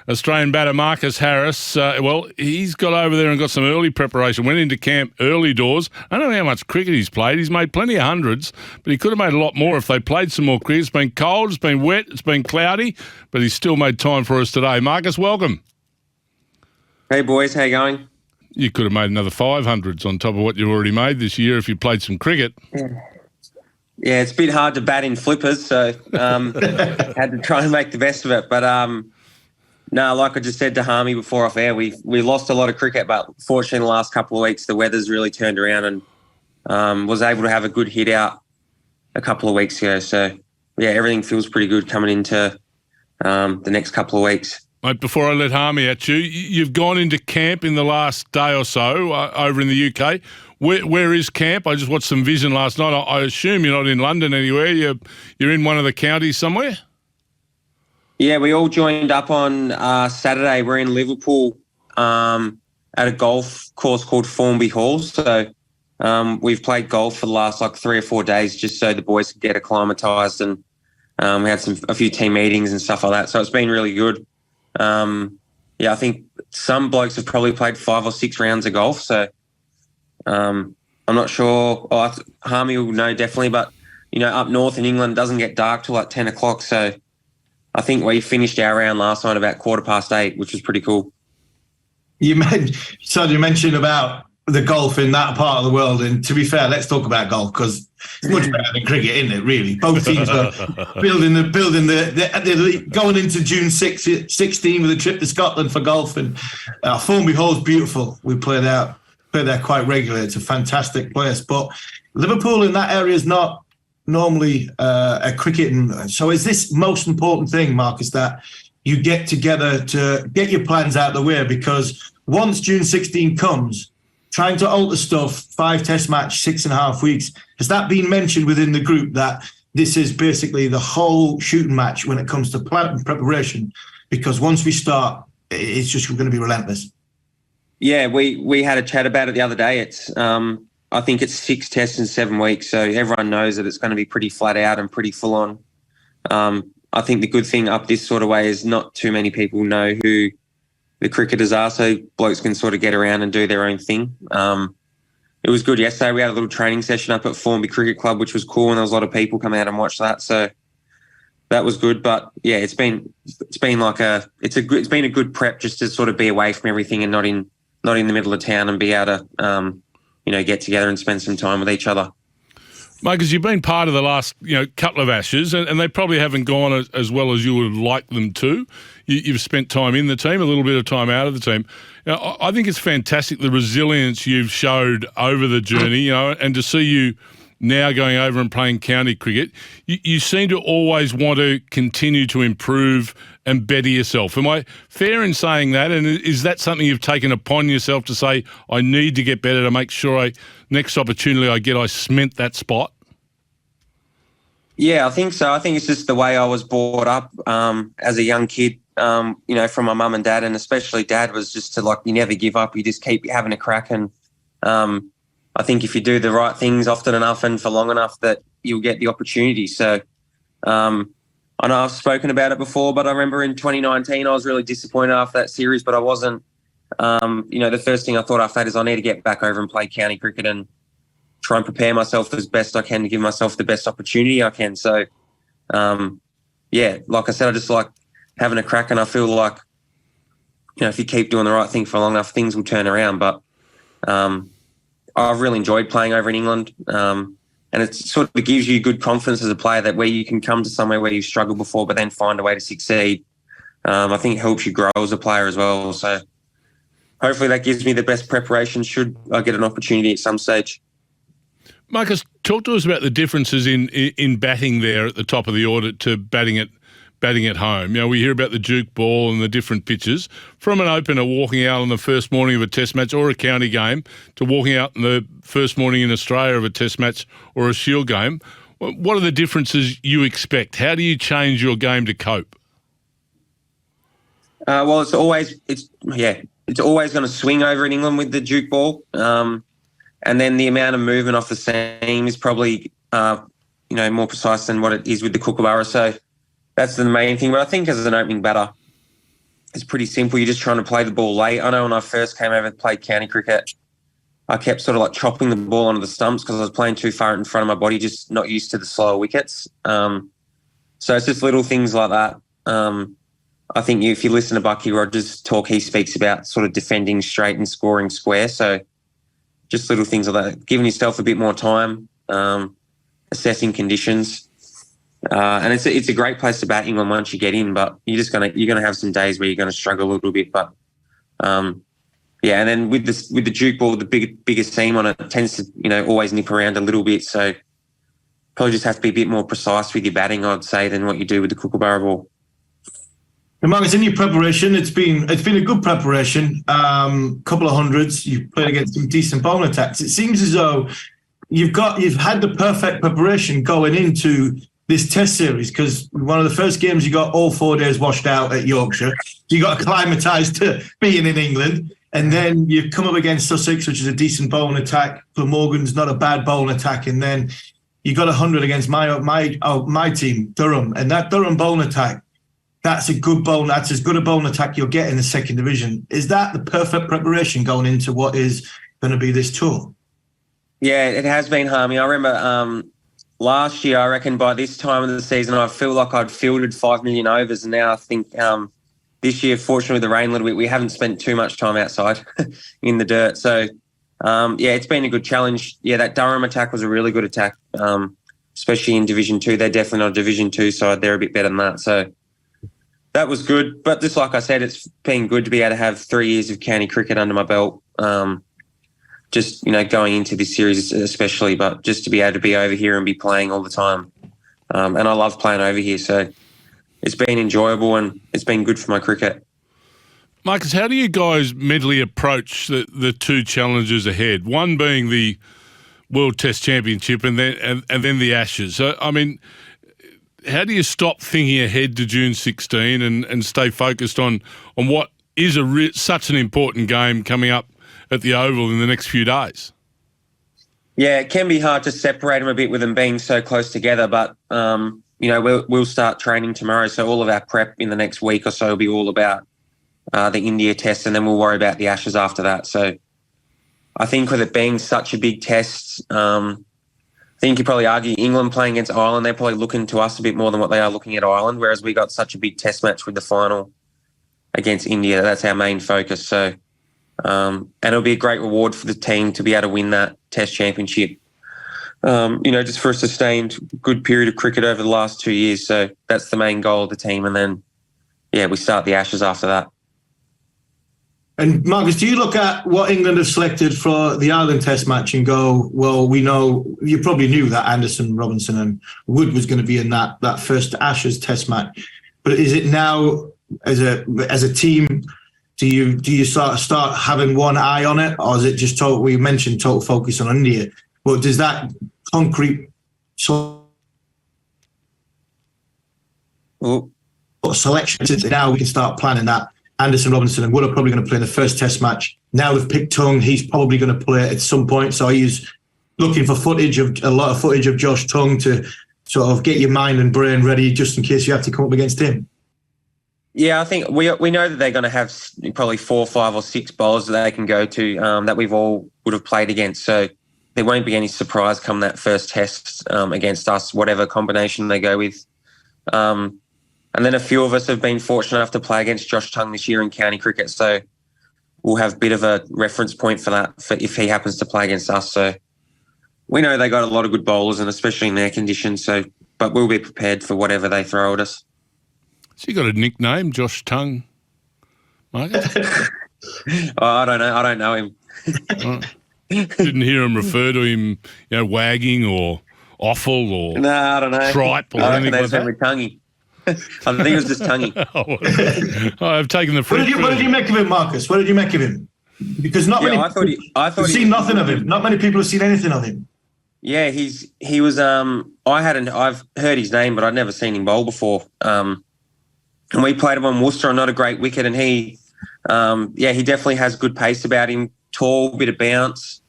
Australian batter Marcus Harris, he's got over there and got some early preparation, went into camp early doors. I don't know how much cricket he's played. He's made plenty of hundreds, but he could have made a lot more if they played some more cricket. It's been cold, it's been wet, it's been cloudy, but he's still made time for us today. Marcus, welcome. Hey, boys. How you going? You could have made another 500s on top of what you already made this year if you played some cricket. Yeah, it's a bit hard to bat in flippers, so had to try and make the best of it. But no, like I just said to Harmy before off air, we lost a lot of cricket, but fortunately the last couple of weeks the weather's really turned around and was able to have a good hit out a couple of weeks ago. So, yeah, everything feels pretty good coming into the next couple of weeks. Mate, before I let Harmy at you, you've gone into camp in the last day or so over in the UK. Where is camp? I just watched some vision last night. I assume you're not in London anywhere. You're in one of the counties somewhere? Yeah, we all joined up on Saturday. We're in Liverpool at a golf course called Formby Hall. So we've played golf for the last 3 or 4 days just so the boys could get acclimatised, and we had a few team meetings and stuff like that. So it's been really good. I think some blokes have probably played 5 or 6 rounds of golf. So I'm not sure. Harmy will know definitely, but up north in England it doesn't get dark till 10 o'clock. So I think we finished our round last night about 8:15, which was pretty cool. You mentioned about the golf in that part of the world, and to be fair, let's talk about golf because it's much better than cricket, isn't it? Really, both teams are building the going into June 16 with a trip to Scotland for golf, and Formby Hall is beautiful. We play there quite regularly. It's a fantastic place, but Liverpool in that area is not normally a cricketing. So is this most important thing, Marcus, that you get together to get your plans out of the way? Because once June 16 comes, trying to alter stuff, 5 test match, 6.5 weeks, has that been mentioned within the group that this is basically the whole shooting match when it comes to plan and preparation? Because once we start, it's just going to be relentless. Yeah, we had a chat about it the other day. It's I think it's 6 tests in 7 weeks, so everyone knows that it's going to be pretty flat out and pretty full on. I think the good thing up this sort of way is not too many people know who the cricketers are, so blokes can sort of get around and do their own thing. It was good yesterday. We had a little training session up at Formby Cricket Club, which was cool, and there was a lot of people come out and watch that. So that was good. But yeah, it's been a good prep just to sort of be away from everything and not in the middle of town and be able to get together and spend some time with each other. Marcus, you've been part of the last couple of Ashes, and they probably haven't gone as well as you would like them to. You've spent time in the team, a little bit of time out of the team. I think it's fantastic the resilience you've showed over the journey, and to see you now going over and playing county cricket. You seem to always want to continue to improve and better yourself. Am I fair in saying that? And is that something you've taken upon yourself to say, I need to get better to make sure next opportunity I get, I cement that spot? Yeah, I think so. I think it's just the way I was brought up as a young kid, from my mum and dad, and especially dad was just to you never give up. You just keep having a crack. And I think if you do the right things often enough and for long enough that you'll get the opportunity. So I know I've spoken about it before, but I remember in 2019 I was really disappointed after that series, but I wasn't. The first thing I thought after that is I need to get back over and play county cricket and try and prepare myself as best I can to give myself the best opportunity I can. So, like I said, I just like having a crack, and I feel like, if you keep doing the right thing for long enough, things will turn around. But I've really enjoyed playing over in England. And it sort of gives you good confidence as a player that where you can come to somewhere where you've struggled before but then find a way to succeed. I think it helps you grow as a player as well. So hopefully that gives me the best preparation should I get an opportunity at some stage. Marcus, talk to us about the differences in batting there at the top of the order to batting at home. We hear about the Duke ball and the different pitches. From an opener walking out on the first morning of a test match or a county game to walking out on the first morning in Australia of a test match or a Shield game, what are the differences you expect? How do you change your game to cope? It's always going to swing over in England with the Duke ball. And then the amount of movement off the seam is probably, more precise than what it is with the Kookaburra. So that's the main thing. But I think as an opening batter, it's pretty simple. You're just trying to play the ball late. I know when I first came over to play county cricket, I kept sort of like chopping the ball onto the stumps because I was playing too far in front of my body, just not used to the slower wickets. So it's just little things like that. I think if you listen to Bucky Rogers talk, he speaks about sort of defending straight and scoring square. So just little things like that, giving yourself a bit more time, assessing conditions. And it's a great place to bat England once you get in, but you're gonna have some days where you're gonna struggle a little bit. But yeah, and then with the Duke ball, the bigger seam on it tends to always nip around a little bit. So probably just have to be a bit more precise with your batting, I'd say, than what you do with the Kookaburra ball. And Marcus, in your preparation, it's been a good preparation. Couple of hundreds. You've played against some decent bowling attacks. It seems as though you've had the perfect preparation going into this Test series, because one of the first games you got all 4 days washed out at Yorkshire. You got acclimatised to being in England, and then you come up against Sussex, which is a decent bowling attack. Glamorgan's not a bad bowling attack, and then you got 100 against my team, Durham, and that Durham bowling attack. That's a good bowling. That's as good a bowling attack you'll get in the second division. Is that the perfect preparation going into what is going to be this tour? Yeah, it has been, Harmy. I remember last year, I reckon by this time of the season, I feel like I'd fielded 5 million overs, and now I think this year, fortunately with the rain a little bit, we haven't spent too much time outside in the dirt. So, yeah, it's been a good challenge. Yeah, that Durham attack was a really good attack, especially in Division 2. They're definitely not a Division 2 side. They're a bit better than that. So that was good. But just like I said, it's been good to be able to have 3 years of county cricket under my belt. Just, going into this series especially, but just to be able to be over here and be playing all the time. And I love playing over here. So it's been enjoyable and it's been good for my cricket. Marcus, how do you guys mentally approach the two challenges ahead? One being the World Test Championship and then the Ashes. So, I mean, how do you stop thinking ahead to June 16 and stay focused on what is such an important game coming up at the Oval in the next few days? Yeah, it can be hard to separate them a bit with them being so close together, but we'll start training tomorrow, so all of our prep in the next week or so will be all about the India test, and then we'll worry about the Ashes after that. So I think with it being such a big test, I think you probably argue England playing against Ireland, they're probably looking to us a bit more than what they are looking at Ireland, whereas we got such a big test match with the final against India. That's our main focus. So and it'll be a great reward for the team to be able to win that Test Championship, just for a sustained good period of cricket over the last 2 years. So that's the main goal of the team. And then, yeah, we start the Ashes after that. And Marcus, do you look at what England have selected for the Ireland Test match and go, well, we know, you probably knew that Anderson, Robinson and Wood was going to be in that first Ashes Test match. But is it now, as a team, do you start having one eye on it, or is it just we mentioned total focus on India? But does that concrete sort of selection now we can start planning that? Anderson, Robinson and Wood are probably going to play in the first Test match. Now we've picked Tongue, he's probably going to play at some point. So he's looking for a lot of footage of Josh Tongue to sort of get your mind and brain ready just in case you have to come up against him. Yeah, I think we know that they're going to have probably 4, 5 or 6 bowlers that they can go to that we've all would have played against. So there won't be any surprise come that first test against us, whatever combination they go with. And then a few of us have been fortunate enough to play against Josh Tongue this year in county cricket. So we'll have a bit of a reference point for that for if he happens to play against us. So we know they got a lot of good bowlers, and especially in their conditions. So, but we'll be prepared for whatever they throw at us. So you got a nickname, Josh Tongue, Marcus? I don't know him. Didn't hear him refer to him, wagging or offal or no, I don't know. Tripe or anything like that. With Tonguey. I think it was just Tonguey. I've taken the fruit. What did you make of him, Marcus? What did you make of him? Because not many. I thought seen nothing of him. Not many people have seen anything of him. Yeah, he was. I've heard his name, but I'd never seen him bowl before. And we played him on Worcester on not a great wicket, and he definitely has good pace about him. Tall, bit of bounce.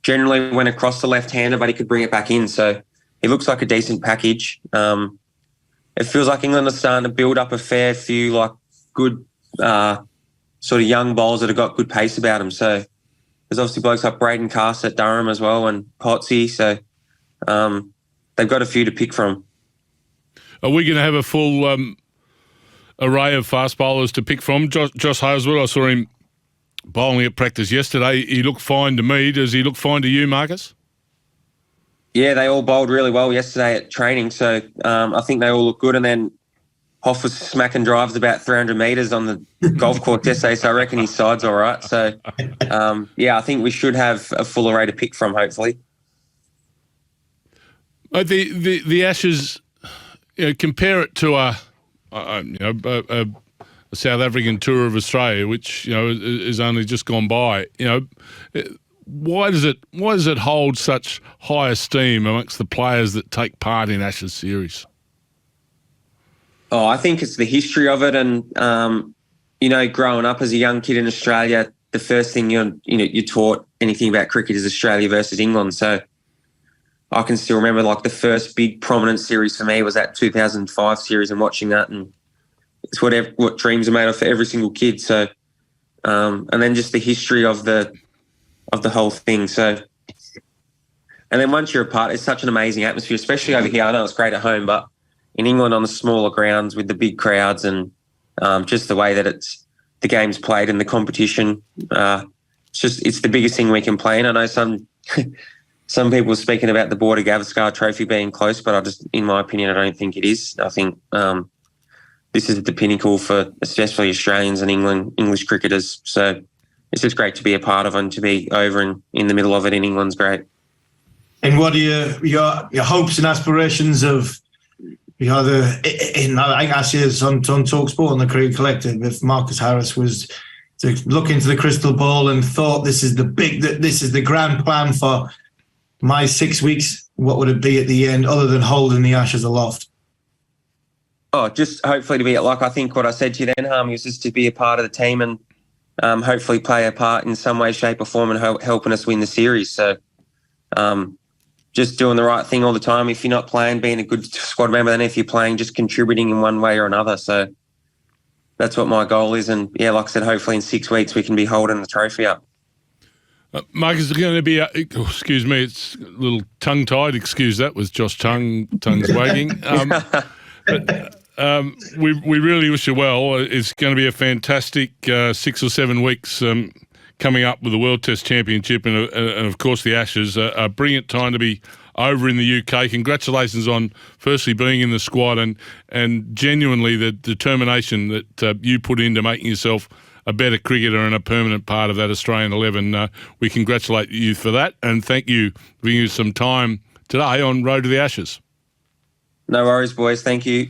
Generally went across the left-hander, but he could bring it back in. So he looks like a decent package. It feels like England are starting to build up a fair few good sort of young bowlers that have got good pace about them. So there's obviously blokes like Braden Cast at Durham as well and Potsy. So they've got a few to pick from. Are we going to have a full array of fast bowlers to pick from? Josh Hazlewood, I saw him bowling at practice yesterday. He looked fine to me. Does he look fine to you, Marcus? Yeah, they all bowled really well yesterday at training. So I think they all look good. And then Hoff was smacking drives about 300 metres on the golf course yesterday, so I reckon his side's all right. So, I think we should have a full array to pick from, hopefully. The Ashes, compare it to a South African tour of Australia, which is only just gone by. Why does it hold such high esteem amongst the players that take part in Ashes series? Oh, I think it's the history of it, and growing up as a young kid in Australia, the first thing you're taught anything about cricket is Australia versus England. So I can still remember like the first big prominent series for me was that 2005 series, and watching that, and it's what dreams are made of for every single kid. So, and then just the history of the whole thing. So, and then once you're apart, it's such an amazing atmosphere, especially over here. I know it's great at home, but in England on the smaller grounds with the big crowds and just the way that the game's played and the competition, it's the biggest thing we can play in. I know some people are speaking about the Border Gavaskar Trophy being close, but in my opinion, I don't think it is. I think this is the pinnacle for especially Australians and English cricketers. So it's just great to be a part of, and to be over and in the middle of it in England's great. And what are your hopes and aspirations of? I think I see this on TalkSport on the Cricket Collective. If Marcus Harris was to look into the crystal ball and thought this is the grand plan for my 6 weeks, what would it be at the end other than holding the Ashes aloft? Oh, just hopefully to be like I think what I said to you then, Harmy, was just to be a part of the team and hopefully play a part in some way, shape or form and helping us win the series. So just doing the right thing all the time. If you're not playing, being a good squad member, then if you're playing, just contributing in one way or another. So that's what my goal is. And yeah, like I said, hopefully in 6 weeks we can be holding the trophy up. Marcus, is going to be excuse me, it's a little tongue-tied. Excuse that, was Josh tongues wagging. We really wish you well. It's going to be a fantastic 6 or 7 weeks coming up with the World Test Championship and of course the Ashes. A brilliant time to be over in the UK. Congratulations on firstly being in the squad and genuinely the determination that you put into making yourself a better cricketer and a permanent part of that Australian 11. We congratulate you for that and thank you for giving us some time today on Road to the Ashes. No worries, boys. Thank you.